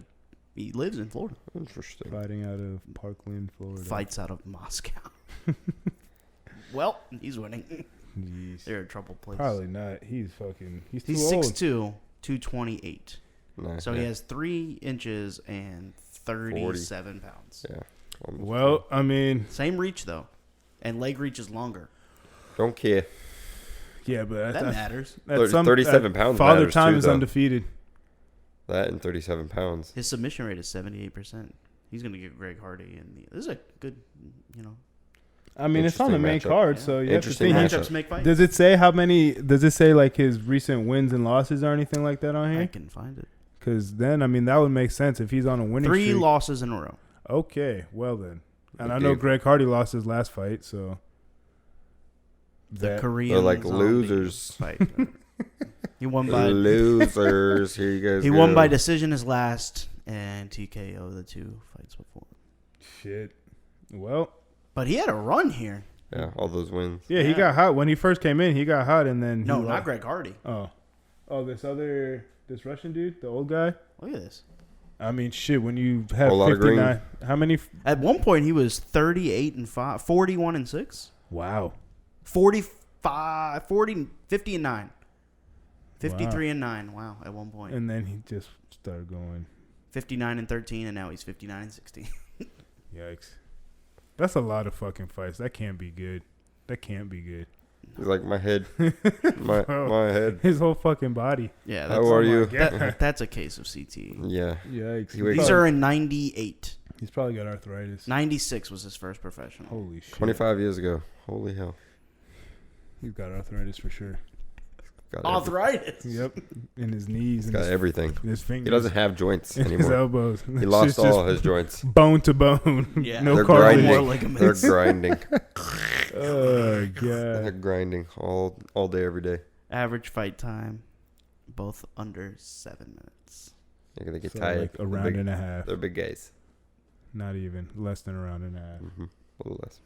he lives in Florida. Interesting. Fighting out of Parkland, Florida. Fights out of Moscow. Well, he's winning. Jeez. They're in trouble place. Probably not. He's fucking. He's too He's old. 6'2", 228. Nice. So yeah. he has 3 inches and 37 pounds. Yeah. Almost Well, I mean, Same reach, though. And leg reach is longer. don't care. yeah, but That matters. at some 37 pounds Father matters Time too, is though. undefeated. That and 37 pounds. His submission rate is 78%. He's going to get Greg Hardy. This is a good, I mean, it's on the main Interesting matchup. card, Yeah. so you have to Interesting think. matchup. matchups make fights. Does it say how many? Does it say like his recent wins and losses or anything like that on I here? can find it. Because then, I mean, that would make sense if he's on a winning 3 streak. losses in a row. Okay, well then, and Good I know dude. Greg Hardy lost his last fight, so The that- Korean They're like zombie losers. fight. He won by Losers. Here you guys he go. won by decision his last and TKO the 2 fights before. shit. Well, But he had a run here. Yeah, all those wins. yeah, he Yeah. got hot when he first came in. He got hot, and then No, he not lost. Greg Hardy. Oh, this Russian dude, the old guy. Look at this. I mean, shit. When you have Whole lot of green. 59, how many? At one point, he was 38-5, 41-6, Wow. 45, 40, 50 and 9, 53 and 9. Wow, at one point, And then he just started going. 59-13, and now he's 59-16. Yikes. That's a lot of fucking fights. That can't be good. That can't be good. He's like, my head. my head. His whole fucking body. Yeah, How that's, are you? that's a case of CTE. Yeah. Yikes. He wakes These up- are in 98. He's probably got arthritis. 96 was his first professional. Holy shit. 25 years ago. Holy hell. He's got arthritis for sure. Got Arthritis. Yep. In his knees He's and got his, everything. his fingers. He doesn't have joints and his anymore. elbows. He It's lost just all his joints. bone to bone. Yeah. No They're cartilage. More grinding. They're ligaments. grinding. Oh They're god. grinding all day, every day. Average fight time, both under 7 minutes. They get So tired. like a They're round big, and a half. They're big guys. Not even. Less than a round and a half. Mm-hmm. A little less.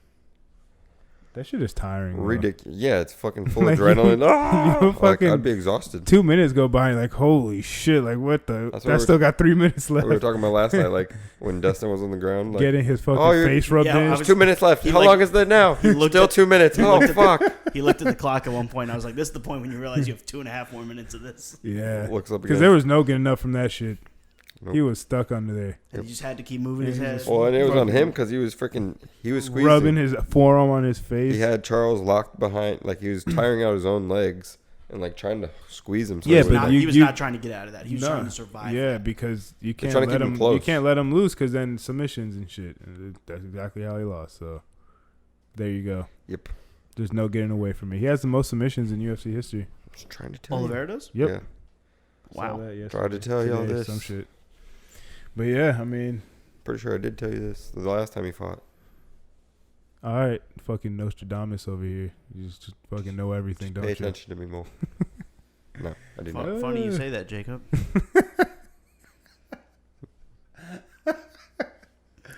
That shit is tiring. bro. Ridiculous. Yeah, it's fucking full Like, of adrenaline. you Like, fucking- I'd be exhausted. 2 minutes go by and like, holy shit, like what the? That's what I still got 3 minutes We were left. talking about last night, like when Dustin was on the ground. Like, Getting his fucking Oh, you're- face rubbed Yeah, I in. was- there's 2 minutes left. he How like- long is it now? looked Still at- 2 minutes. Oh, fuck. He looked at the clock at one point. And I was like, "This is the point when you realize you have 2.5 more minutes of this." Yeah. Looks up Because again. there was no getting up from that shit. Nope. He was stuck under there. And he just had to keep moving his Yeah, he head. just- Well, and it was on him because he was squeezing. Rubbing his forearm on his face. He had Charles locked behind, like he was tiring out his own legs and like trying to squeeze him. So Yeah, he was but like, He was you- not trying to get out of that. He was No. trying to survive. Yeah, that. because you can't trying to let keep him him. close. You can't let him loose because then submissions and shit. And that's exactly how he lost. So there you go. Yep. There's no getting away from it. He has the most submissions in UFC history. I was trying to tell you. Oliveira does? Yep. Yeah. Wow. Saw that yesterday. Tried to tell y'all Today, this. Some shit. But yeah, I mean, Pretty sure I did tell you this the last time he fought. all right, fucking Nostradamus over here. You just fucking know everything, don't Pay you? attention to me more. No, I did not. Funny you say that, Jacob.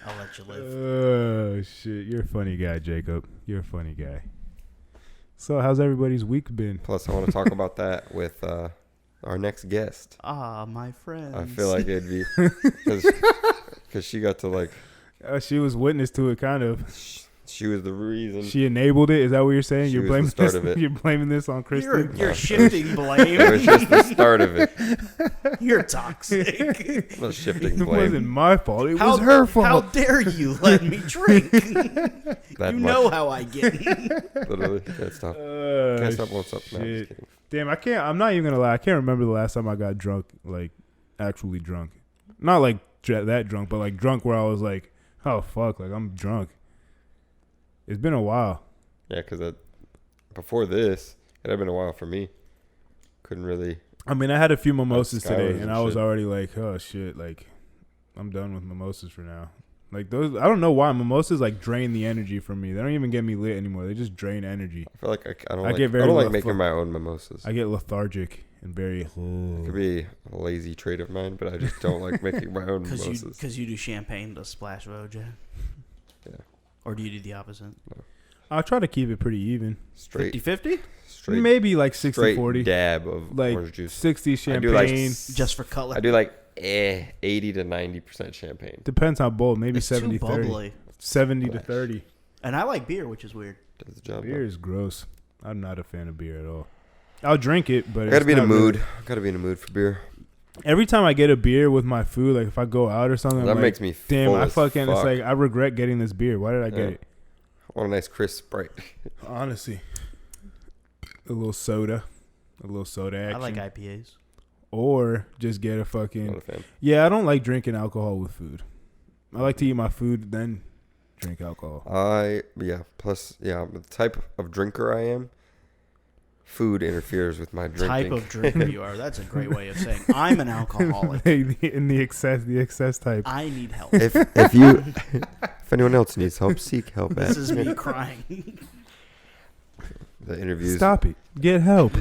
I'll let you live. Oh shit, you're a funny guy, Jacob. You're a funny guy. So, how's everybody's week been? Plus, I want to talk about that with our next guest. Ah, my friends. I feel like it'd be because she got to like. She was witness to it, kind of. She was the reason. She enabled it. Is that what you're saying? She You're was blaming the start this. of it. You're blaming this on Kristen. You're shifting blame. It was just the start of it. You're toxic. No shifting It blame. wasn't my fault. It was her fault. How dare you let me drink? That You much. know how I get. Literally, can't stop. Can't stop, won't stop. No, I'm just shit. kidding. Damn, I can't. I'm not even gonna lie. I can't remember the last time I got drunk, like actually drunk. Not like that drunk, but like drunk where I was like, oh fuck, like I'm drunk. It's been a while. Yeah, because before this, it had been a while for me. Couldn't really. I mean, I had a few mimosas Skywars today, and and I was shit. already like, oh shit, like I'm done with mimosas for now. Like those, I don't know why mimosas like drain the energy from me. They don't even get me lit anymore. They just drain energy. I feel like I don't I like. get very I don't like left making foot. my own mimosas. I get lethargic and very. It could be a lazy trait of mine, but I just don't like making my own mimosas. Because you do champagne to splash Roja. Yeah. Or do you do the opposite? I try to keep it pretty even. Straight, 50-50? straight, Maybe like straight 60-40. dab of Like orange juice. 60 I champagne. do like Just for color. I do like 80 to 90% champagne. Depends how bold. Maybe It's too 70-30. bubbly. 70 to Splash. 30. And I like beer, which is weird. Does the job. Beer is gross. I'm not a fan of beer at all. I'll drink it, but I gotta it's be in a not really- mood. Gotta be in a mood for beer. Every time I get a beer with my food, like if I go out or something, That I'm like, makes me damn, full I as fucking. fuck. It's like I regret getting this beer. Why did I get Yeah. it? I want a nice crisp Sprite. Honestly, a little soda action. I like IPAs. Or just get a Not fucking. a fan. Yeah, I don't like drinking alcohol with food. I like to eat my food then drink alcohol. Plus, the type of drinker I am. Food interferes with my drinking. Type of drinker you are. That's a great way of saying I'm an alcoholic. In the excess type. I need help. if anyone else needs help, seek help. This is me crying. The interviews. Stop it. Get help.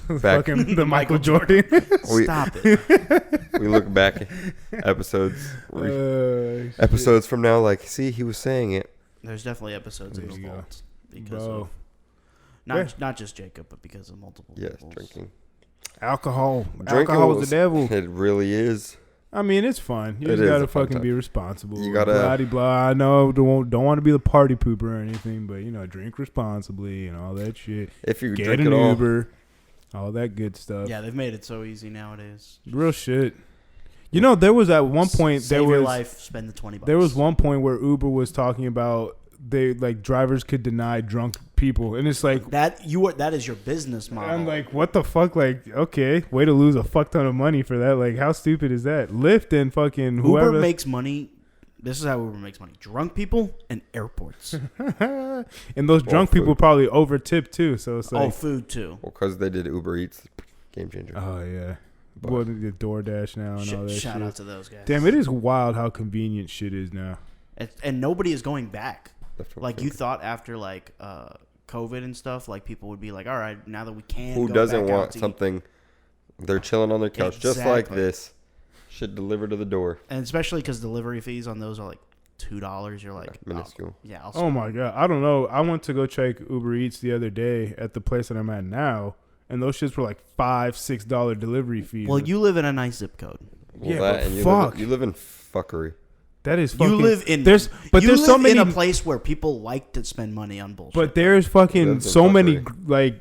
Back. Fucking the Michael Jordan. Stop it. We look back episodes Shit. episodes from now, like, see, he was saying it. There's definitely episodes in There the you go. vault because Bro. of not just Jacob, but because of multiple. Yes, people's. drinking. Alcohol. Drinking Alcohol is was- the devil. It really is. I mean, it's fun. You It just is gotta a fun fucking time. be responsible. You gotta- blah de blah. I know don't want to be the party pooper or anything, but drink responsibly and all that shit. If you Get drink an it all, Uber, all that good stuff. Yeah, they've made it so easy nowadays. Real shit. There was at one point Save your life, spend the $20. there was one point where Uber was talking about drivers could deny drunk people, and it's like that is your business model. I'm like, what the fuck? Like, okay, way to lose a fuck ton of money for that. Like, how stupid is that? Lyft and fucking whoever Uber makes money. This is how Uber makes money: drunk people and airports. and those drunk food. people probably over tip too. So it's like, Food too. well, because they did Uber Eats, game changer. oh yeah, But- well, the DoorDash now and all that Shout shit. out to those guys. Damn, it is wild how convenient shit is now. And nobody is going back. That's what I'm Like you thinking. thought after COVID and stuff, like people would be like, all right, now that we can. Who go doesn't back out want to eat." something? They're chilling on their couch, just like Exactly. this. Shit delivered to the door. And especially because delivery fees on those are like $2. You're like, minuscule. I'll Oh my god, I don't know. I went to go check Uber Eats the other day at the place that I'm at now, and those shits were like $5-6 delivery fees. Well, you live in a nice zip code. Well, Yeah, that but and fuck. you live in fuckery. that is fucking. You live in there's so many. in a place where people like to spend money on bullshit. But there's fucking Lives in so many fuckery. like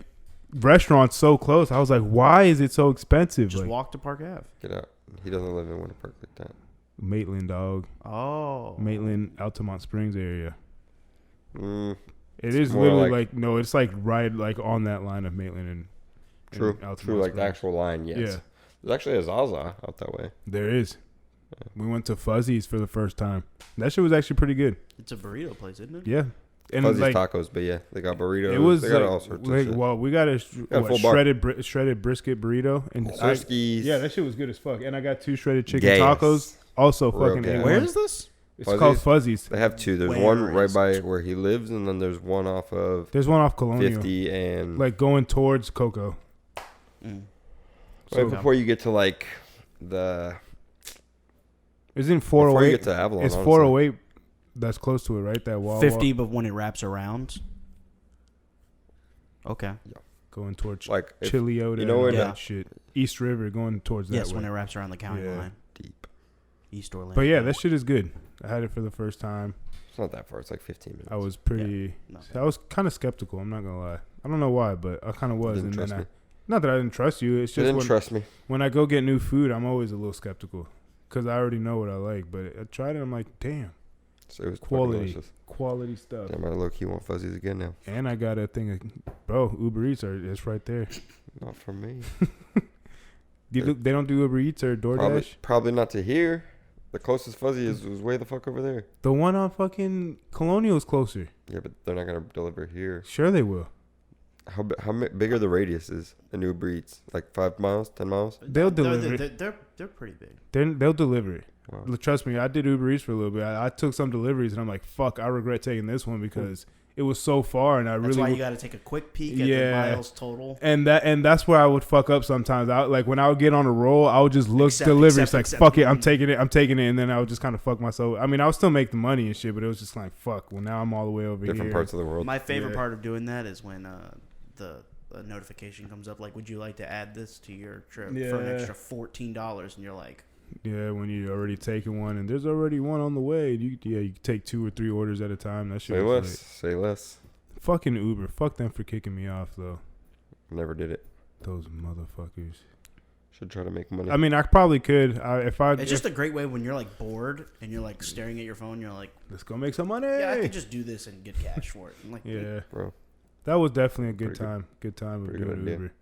restaurants so close. I was like, why is it so expensive? just Like, walk to Park Ave. Get out. He doesn't live in Winter Park like that. Maitland, dog. Oh, Maitland, Altamont Springs area. Mm, It is more literally like- no, it's like right like on that line of Maitland and true. Altamont True, like the Springs. actual line, yes. Yeah, There's actually a Zaza out that way. there is. We went to Fuzzy's for the first time. That shit was actually pretty good. it's a burrito place, isn't it? Yeah, and Fuzzy's like tacos, but yeah, they got burritos. it was they got like, all sorts like of shit. well, we got a a full bar. shredded brisket burrito and Sirski's. yeah, that shit was good as fuck. And I got 2 shredded chicken Gas. tacos. Also Real fucking gas. A1. Where is this? It's called Fuzzy's. They have two. There's Where one right is by it? where he lives, and then there's one off of There's one off Colonial, 50 and like going towards Cocoa. Mm. right before you get to like the Isn't before you 408? get to Avalon. It's honestly. 408. That's close to it, right? That wall. 50, but when it wraps around. Okay. going towards Like, if, Chiliota, you know where and all the- that shit. East River going towards that Yes, way. when it wraps around the county Yeah. line. deep. East Orlando. But yeah, that shit is good. I had it for the first time. It's not that far. It's like 15 minutes. I was pretty. No. I was kind of skeptical. I'm not gonna lie. I don't know why, but I kind of was. Didn't And trust then me. not that I didn't trust you. It's You just didn't trust me. when I go get new food, I'm always a little skeptical because I already know what I like. But I tried it. I'm like, damn, So it was quality, delicious. quality stuff. Damn, I low-key want fuzzies again now. And I got a thing of, bro, Uber Eats it's right there. Not from me. They don't do Uber Eats or DoorDash. Probably not to here. The closest fuzzy is way the fuck over there. The one on fucking Colonial is closer. Yeah, but they're not gonna deliver here. Sure, they will. How big are the radiuses in Uber Eats? Like 5 miles, 10 miles? They'll deliver it. They're pretty big. They'll deliver it. Wow. Trust me, I did Uber Eats for a little bit. I took some deliveries, and I'm like, fuck, I regret taking this one because it was so far, and I That's really. why you got to take a quick peek at the Yeah. miles total. And that's where I would fuck up sometimes. Like when I would get on a roll, I would just look deliveries like accept. fuck it, I'm taking it, and then I would just kind of fuck myself. I mean, I would still make the money and shit, but it was just like fuck. Well, now I'm all the way over Different here. parts of the world. My favorite Yeah. part of doing that is when the notification comes up like, would you like to add this to your trip for an Yeah. extra $14? And you're like, Yeah, when you're already taking one and there's already one on the way. You can take 2 or 3 orders at a time. That shit. Say was less. lit. Say less. Fucking Uber. Fuck them for kicking me off though. Never did it. Those motherfuckers. Should try to make money. I mean, I probably could. it's just a great way when you're like bored and you're like staring at your phone. You're like, Let's go make some money. yeah, I could just do this and get cash for it. I'm like, Yeah. Bro. That was definitely a good Pretty good. time. Good time of Pretty good doing idea. Uber.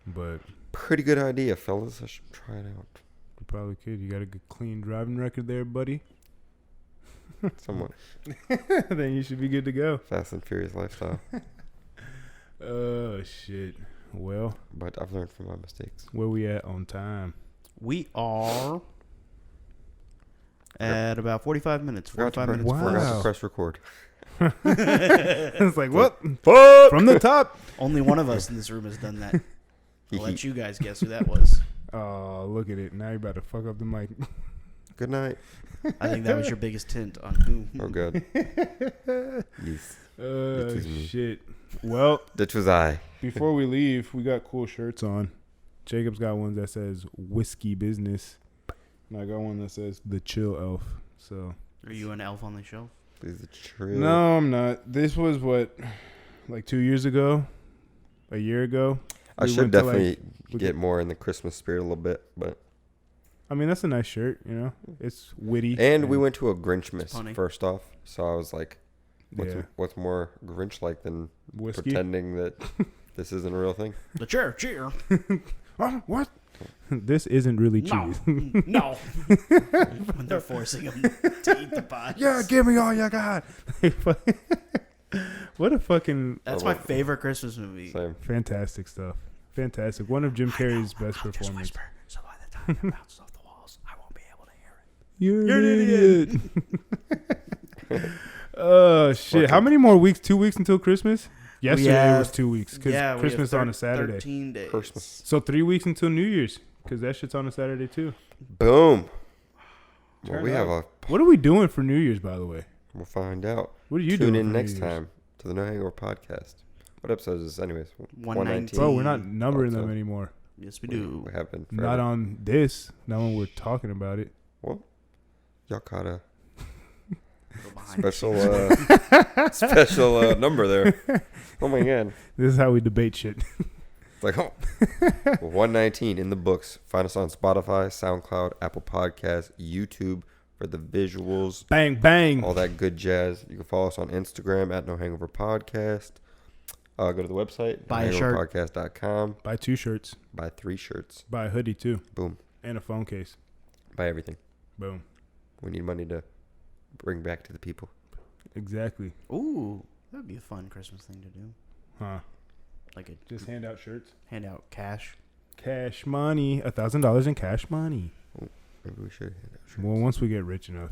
But Pretty good idea, fellas. I should try it out. you probably could. You got a good clean driving record there, buddy. Somewhat. Then you should be good to go. Fast and Furious lifestyle. Oh shit. Well, But I've learned from my mistakes. where we at on time? we are at about 45 minutes. Forgot 45 to minutes. Wow. Forgot to press record. It's like what? Fuck! From the top. Only one of us in this room has done that. I'll let you guys guess who that was. Oh, look at it. Now you're about to fuck up the mic. Good night. I think that was your biggest hint on who. Oh, God. Yes. Oh is me. shit. Well, That was I. before we leave, we got cool shirts on. Jacob's got one that says Whiskey Business. And I got one that says The Chill Elf. So Are you an elf on the shelf? Please, the trail. no, I'm not. This was what, like 2 years ago, a year ago. I We should went to, definitely we get more in the Christmas spirit a little bit. But I mean, that's a nice shirt. You know, it's witty. And we went to a Grinch miss funny. first off. So I was like, yeah, what's more Grinch-like than whiskey. pretending that this isn't a real thing? The cheer. Oh, what? This isn't really No. cheese. No. When they're forcing him to eat the pie. Yeah, give me all you got. What a fucking That's my favorite Christmas movie. Same. fantastic stuff. Fantastic. One of Jim Carrey's best I'll just performances. whisper, so by the time it bounces off the walls, I won't be able to hear it. You're an idiot. Oh shit! How many more weeks? 2 weeks until Christmas? Yesterday have- was 2 weeks because Yeah, we Christmas have on a Saturday. 13 days. Christmas. So 3 weeks until New Year's because that shit's on a Saturday too. Boom. Well, Turn we have a. What are we doing for New Year's, by the way? We'll find out. What are you Tune doing in for next New Year's? time to the No Hangover podcast. What episode is this, anyways? 119. Bro, we're not numbering Thought them so. anymore. Yes, we do. We have been. Not forever. on this. Not when we're talking about it. Well, y'all caught a Go behind. special number there. Oh my god. This is how we debate shit. It's like, oh. 119 in the books. Find us on Spotify, SoundCloud, Apple Podcasts, YouTube for the visuals, Bang, bang. all that good jazz. You can follow us on Instagram at No Hangover Podcast. Go to the website, Buy a shirt. nohangoverpodcast.com. Buy 2 shirts. Buy 3 shirts. Buy a hoodie too. Boom. And a phone case. Buy everything. Boom. We need money to bring back to the people. Exactly. Ooh, that'd be a fun Christmas thing to do. Huh. Like a Just hand out shirts. hand out cash. Cash money. $1,000 in cash money. Maybe we should hand out shirts. Well, once we get rich enough.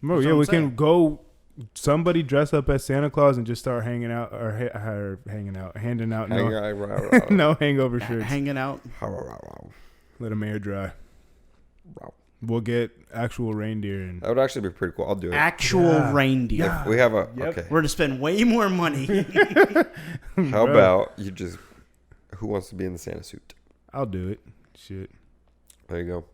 Bro, That's yeah, what I'm we saying. can go. Somebody dress up as Santa Claus and just start hanging out or handing out no hangover shirts. Hanging out. Let them air dry. We'll get actual reindeer and That would actually be pretty cool. I'll do it. Actual reindeer. Yeah. We have a Yep. okay. We're gonna spend way more money. How Bro, about you just? Who wants to be in the Santa suit? I'll do it. Shit. There you go.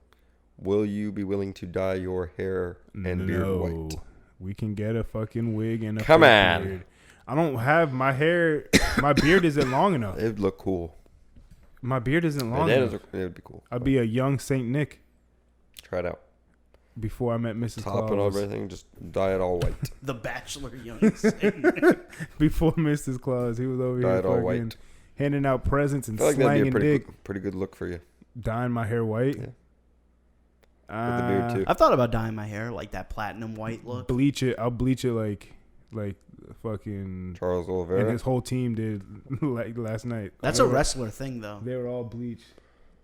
Will you be willing to dye your hair and beard white? We can get a fucking wig and a Come fake on. beard. I don't have my hair. My beard isn't long enough. It'd look cool. My beard isn't long Bandanas enough. it'd be cool. I'd be a young Saint Nick Try it out. before I met Mrs. Top Claus. and everything, just dye it all white. The Bachelor Young. Before Mrs. Claus, he was over Dye here it all fucking white. handing out presents and I feel like that'd be a slanging dick, pretty good look for you. dyeing my hair white. Yeah. With the beard too. I've thought about dyeing my hair like that platinum white look. Bleach it. I'll bleach it like fucking. Charles And Oliveira. his whole team did like last night. That's They a were- wrestler thing, though. They were all bleached.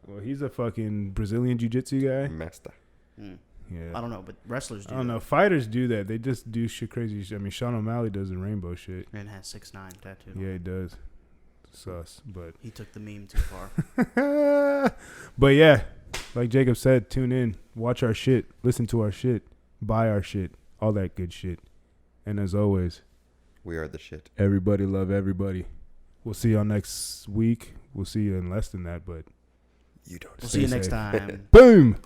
Well, he's a fucking Brazilian jiu-jitsu guy. Master. Mm. Yeah. I don't know, but wrestlers do. I don't know. Fighters do that. They just do shit crazy. I mean, Sean O'Malley does the rainbow shit. And has 6'9" tattooed. Yeah, he does. Sus, but He took the meme too far. but yeah, like Jacob said, tune in, watch our shit, listen to our shit, buy our shit, all that good shit. And as always, We are the shit. everybody love everybody. We'll see y'all next week. We'll see you in less than that, but You don't. We'll see you Stay next safe. time. boom.